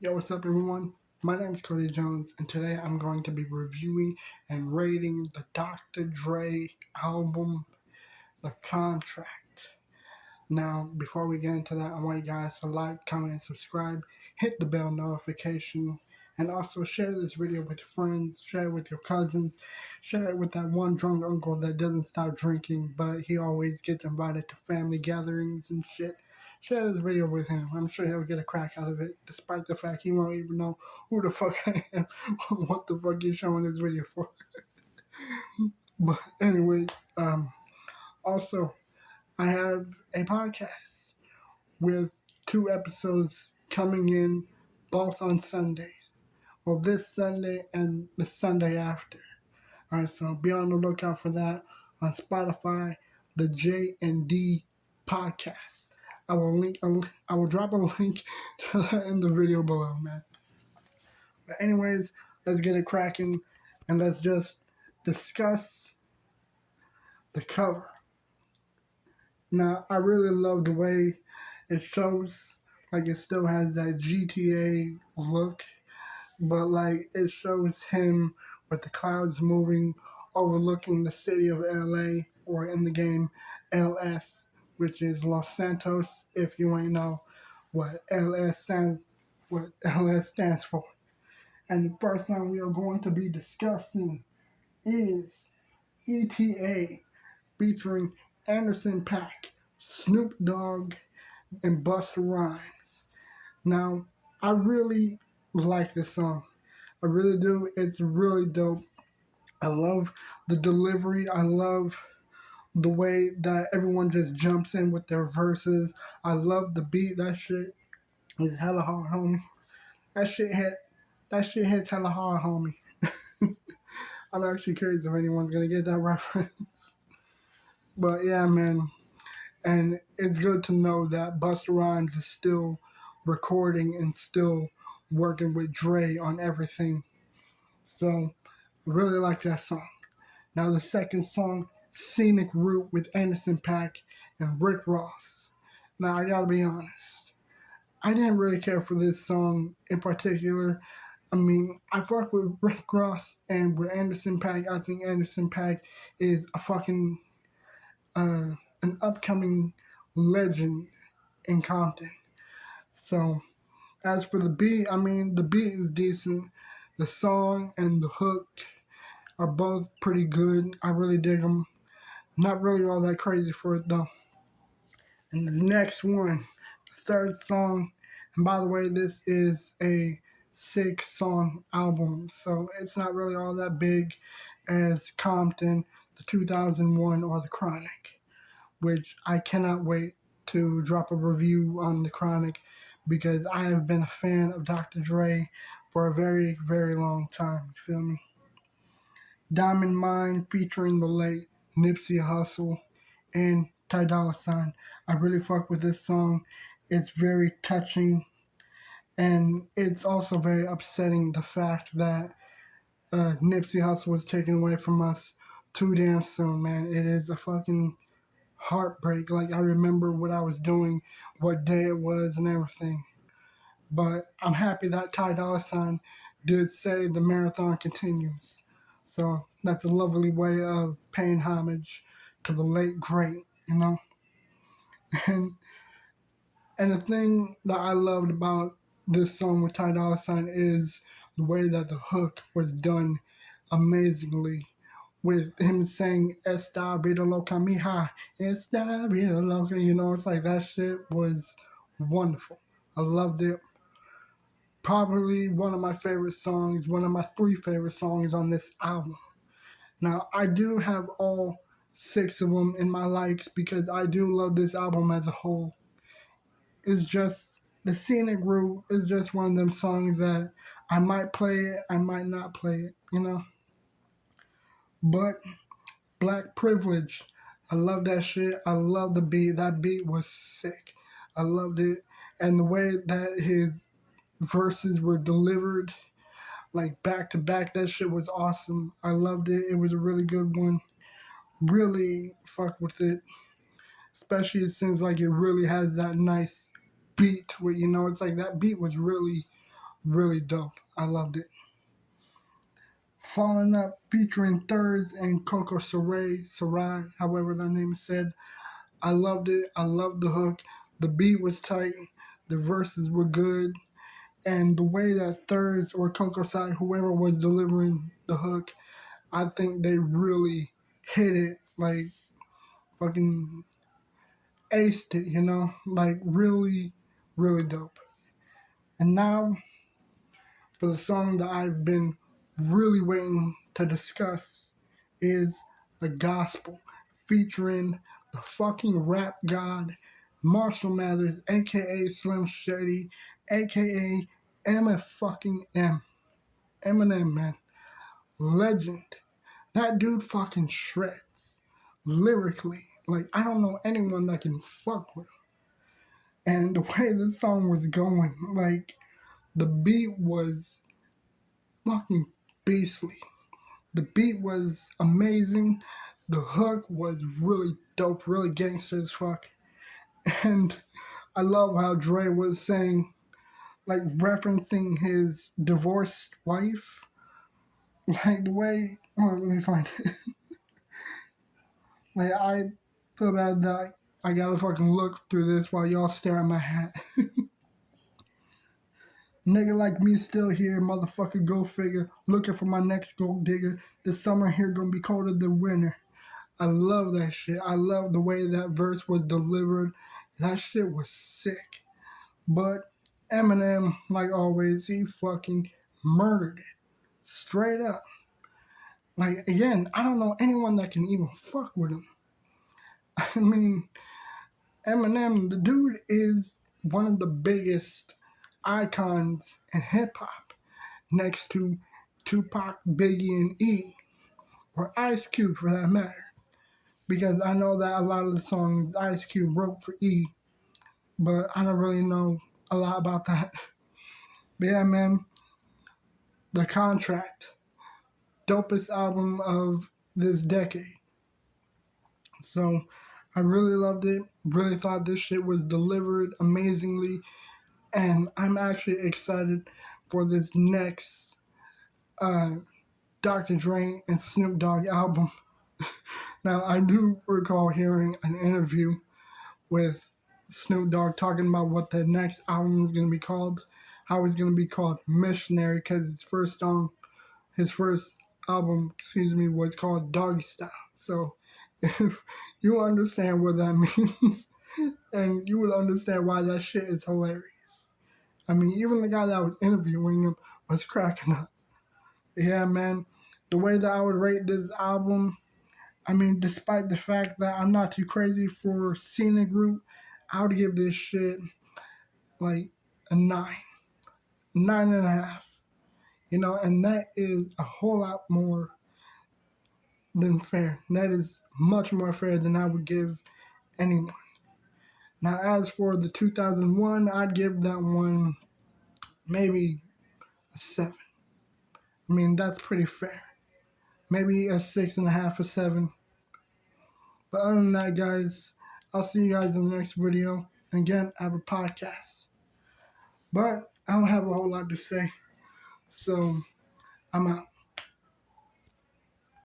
Yo, what's up, everyone? My name is Cody Jones, and today I'm going to be reviewing and rating the Dr. Dre album, The Contract. Now, before we get into that, I want you guys to like, comment, and subscribe, hit the bell notification, and also share this video with your friends, share it with your cousins, share it with that one drunk uncle that doesn't stop drinking, but he always gets invited to family gatherings and shit. Share this video with him. I'm sure he'll get a crack out of it, despite the fact he won't even know who the fuck I am, what the fuck he's showing this video for. But anyways, also, I have a podcast with 2 episodes coming in both on Sundays. Well, this Sunday and the Sunday after. Alright, so be on the lookout for that on Spotify, the J&D podcast. I will drop a link to that in the video below, man. But anyways, let's get it cracking and let's just discuss the cover. Now, I really love the way it shows, like it still has that GTA look, but like it shows him with the clouds moving, overlooking the city of LA, or in the game, LS, which is Los Santos, if you ain't know what what LS stands for. And the first song we are going to be discussing is ETA, featuring Anderson .Paak, Snoop Dogg, and Busta Rhymes. Now, I really like this song. I really do. It's really dope. I love the delivery. I love the way that everyone just jumps in with their verses. I love the beat. That shit is hella hard, homie. That shit hit. That shit hits hella hard, homie. I'm actually curious if anyone's gonna get that reference. But yeah, man. And it's good to know that Busta Rhymes is still recording and still working with Dre on everything. So, I really like that song. Now, the second song, Scenic Route with Anderson .Paak and Rick Ross. Now, I gotta be honest. I didn't really care for this song in particular. I mean, I fuck with Rick Ross, and with Anderson .Paak, I think Anderson .Paak is a fucking an upcoming legend in Compton. So, as for the beat, I mean, the beat is decent. The song and the hook are both pretty good. I really dig them. Not really all that crazy for it, though. And the next one, the third song, and by the way, this is a 6-song album, so it's not really all that big as Compton, the 2001, or The Chronic, which I cannot wait to drop a review on The Chronic because I have been a fan of Dr. Dre for a very, very long time. You feel me? Diamond Mine featuring the late Nipsey Hussle and Ty Dolla $ign. I really fuck with this song. It's very touching, and it's also very upsetting the fact that Nipsey Hussle was taken away from us too damn soon, man. It is a fucking heartbreak. Like, I remember what I was doing, what day it was, and everything. But I'm happy that Ty Dolla $ign did say the marathon continues. So that's a lovely way of paying homage to the late great, you know? And and the thing that I loved about this song with Ty Dolla $ign is the way that the hook was done amazingly, with him saying "Esta vida loca mija, esta vida loca." You know, it's like that shit was wonderful. I loved it. Probably one of my favorite songs, one of my 3 favorite songs on this album. Now, I do have all 6 of them in my likes because I do love this album as a whole. It's just, the Scenic Route is just one of them songs that I might play it, I might not play it, you know? But Black Privilege, I love that shit. I love the beat. That beat was sick. I loved it. And the way that his verses were delivered, like back to back, that shit was awesome. I loved it. It was a really good one. Really fuck with it. Especially since like it really has that nice beat to it, you know. It's like that beat was really really dope. I loved it. Falling Up featuring Thurs and Coco Sarai, however that name is said. I loved it. I loved the hook. The beat was tight. The verses were good. And the way that Thurs or Coco Sarai, whoever was delivering the hook, I think they really hit it, like fucking aced it, you know? Like really, really dope. And now for the song that I've been really waiting to discuss is The Gospel, featuring the fucking rap god Marshall Mathers, aka Slim Shady, aka fucking Eminem, man. Legend. That dude fucking shreds. Lyrically. Like, I don't know anyone that can fuck with him. And the way this song was going, like, the beat was fucking beastly. The beat was amazing. The hook was really dope, really gangster as fuck. And I love how Dre was saying, like, referencing his divorced wife. Like, the way, oh, let me find it. Like, I feel bad that I gotta fucking look through this while y'all stare at my hat. Nigga like me still here, motherfucker, go figure. Looking for my next gold digger. This summer here gonna be colder than winter. I love that shit. I love the way that verse was delivered. That shit was sick. But Eminem, like always, he fucking murdered it. Straight up. Like, again, I don't know anyone that can even fuck with him. I mean, Eminem, the dude is one of the biggest icons in hip hop, next to Tupac, Biggie, and E, or Ice Cube for that matter. Because I know that a lot of the songs Ice Cube wrote for E, but I don't really know a lot about that. But yeah, man, The Contract, dopest album of this decade. So I really loved it. Really thought this shit was delivered amazingly. And I'm actually excited for this next Dr. Dre and Snoop Dogg album. Now, I do recall hearing an interview with Snoop Dogg talking about what the next album is going to be called, how it's going to be called Missionary, because his first album, was called Doggy Style. So, if you understand what that means, and you would understand why that shit is hilarious. I mean, even the guy that was interviewing him was cracking up. Yeah, man, the way that I would rate this album, I mean, despite the fact that I'm not too crazy for scenic route, I would give this shit like a 9, 9.5. You know, and that is a whole lot more than fair. That is much more fair than I would give anyone. Now, as for the 2001, I'd give that one maybe a 7. I mean, that's pretty fair. Maybe a 6.5 or 7. But other than that, guys, I'll see you guys in the next video. And again, I have a podcast. But I don't have a whole lot to say. So, I'm out.